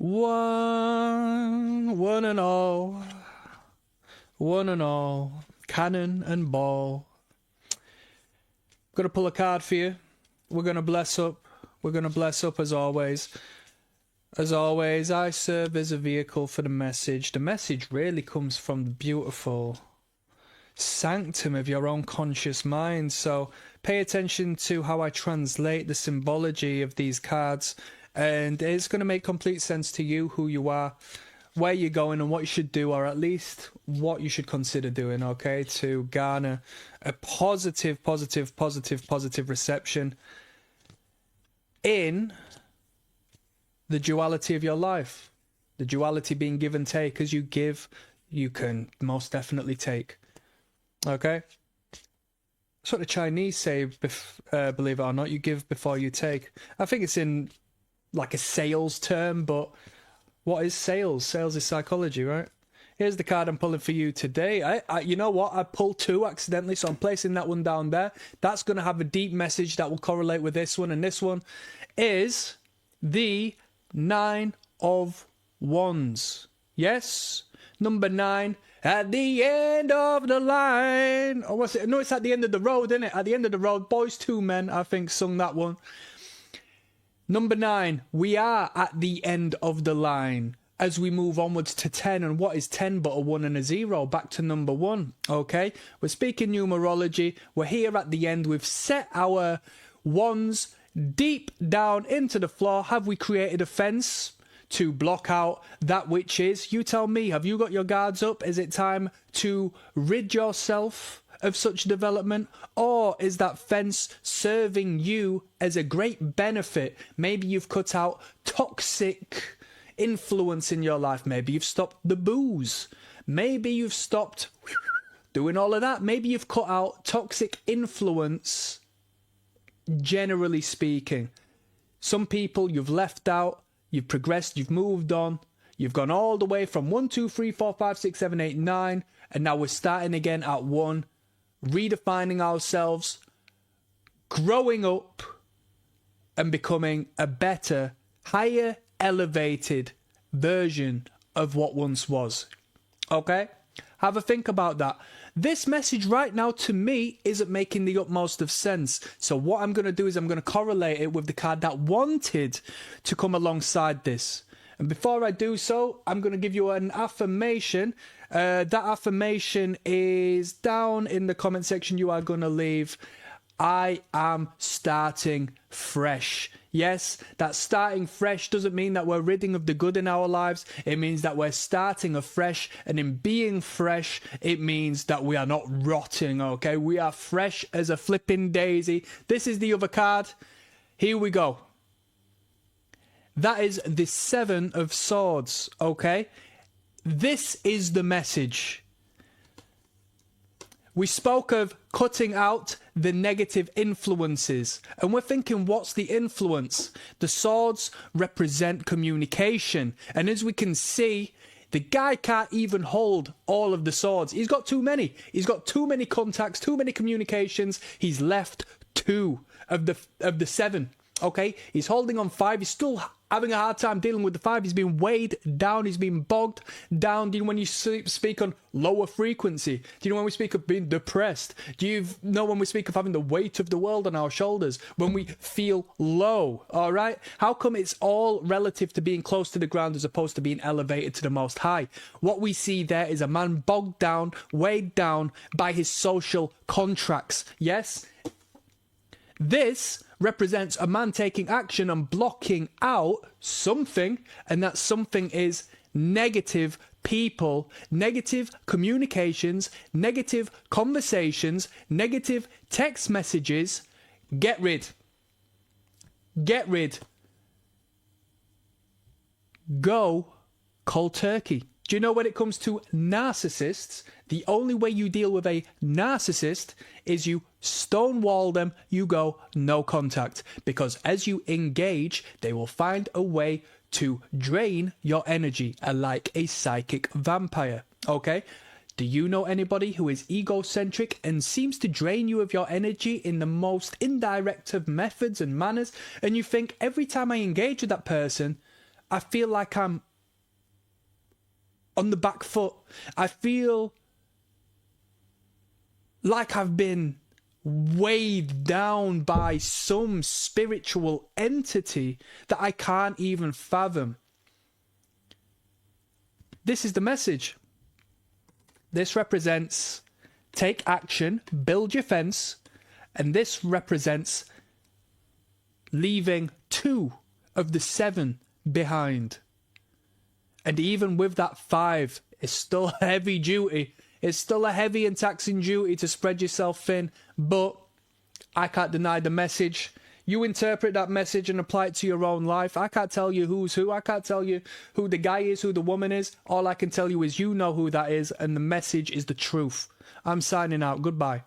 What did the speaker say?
One and all, one and all, cannon and ball. Gonna pull a card for you. We're gonna bless up. We're gonna bless up as always. As always, I serve as a vehicle for the message. The message really comes from the beautiful sanctum of your own conscious mind. So pay attention to how I translate the symbology of these cards, and it's going to make complete sense to you, who you are, where you're going, and what you should do, or at least what you should consider doing, okay, to garner a positive reception in the duality of your life. The duality being give and take. As you give, you can most definitely take. Okay? That's what the Chinese say, believe it or not. You give before you take. I think it's in like a sales term, but what is sales? Sales is psychology, right? Here's the card I'm pulling for you today. You know what? I pulled two accidentally, so I'm placing that one down there. That's going to have a deep message that will correlate with this one, and this one is the Nine of Wands. Yes, number 9 at the end of the line. Or what's it? No, it's at the end of the road, isn't it? At the end of the road. Boys II Men, I think, sung that one. Number 9, we are at the end of the line as we move onwards to 10. And what is 10 but a 1 and a 0? Back to number 1. Okay, we're speaking numerology. We're here at the end. We've set our wands deep down into the floor. Have we created a fence to block out that which is? You tell me, have you got your guards up? Is it time to rid yourself of such development? Or is that fence serving you as a great benefit? Maybe you've cut out toxic influence in your life. Maybe you've stopped the booze. Maybe you've stopped doing all of that. Maybe you've cut out toxic influence. Generally speaking, some people you've left out, you've progressed, you've moved on, you've gone all the way from 1, 2, 3, 4, 5, 6, 7, 8, 9, and now we're starting again at 1, redefining ourselves, growing up, and becoming a better, higher, elevated version of what once was. Okay? Have a think about that. This message right now to me isn't making the utmost of sense. So what I'm going to do is I'm going to correlate it with the card that wanted to come alongside this. And before I do so, I'm going to give you an affirmation. That affirmation is down in the comment section. You are going to leave, I am starting fresh. Yes, that starting fresh doesn't mean that we're ridding of the good in our lives. It means that we're starting afresh, and in being fresh, it means that we are not rotting, okay? We are fresh as a flipping daisy. This is the other card. Here we go. That is the 7 of Swords, okay? This is the message. We spoke of cutting out the negative influences, and we're thinking, what's the influence? The swords represent communication, and as we can see, the guy can't even hold all of the swords. He's got too many. He's got too many contacts, too many communications. He's left 2 of the 7. Okay, he's holding on 5. He's still having a hard time dealing with the 5. He's been weighed down. He's been bogged down. Do you know when you speak on lower frequency? Do you know when we speak of being depressed? Do you know when we speak of having the weight of the world on our shoulders? When we feel low, all right? How come it's all relative to being close to the ground as opposed to being elevated to the most high? What we see there is a man bogged down, weighed down by his social contracts. Yes? This represents a man taking action and blocking out something, and that something is negative people, negative communications, negative conversations, negative text messages. Get rid. Get rid. Go cold turkey. Do you know when it comes to narcissists, the only way you deal with a narcissist is you stonewall them, you go no contact. Because as you engage, they will find a way to drain your energy, like a psychic vampire. Okay? Do you know anybody who is egocentric and seems to drain you of your energy in the most indirect of methods and manners? And you think, every time I engage with that person, I feel like I'm on the back foot. I feel like I've been weighed down by some spiritual entity that I can't even fathom. This is the message. This represents take action, build your fence, and this represents leaving 2 of the 7 behind. And even with that 5, it's still heavy duty. It's still a heavy and taxing duty to spread yourself thin, but I can't deny the message. You interpret that message and apply it to your own life. I can't tell you who's who. I can't tell you who the guy is, who the woman is. All I can tell you is you know who that is, and the message is the truth. I'm signing out. Goodbye.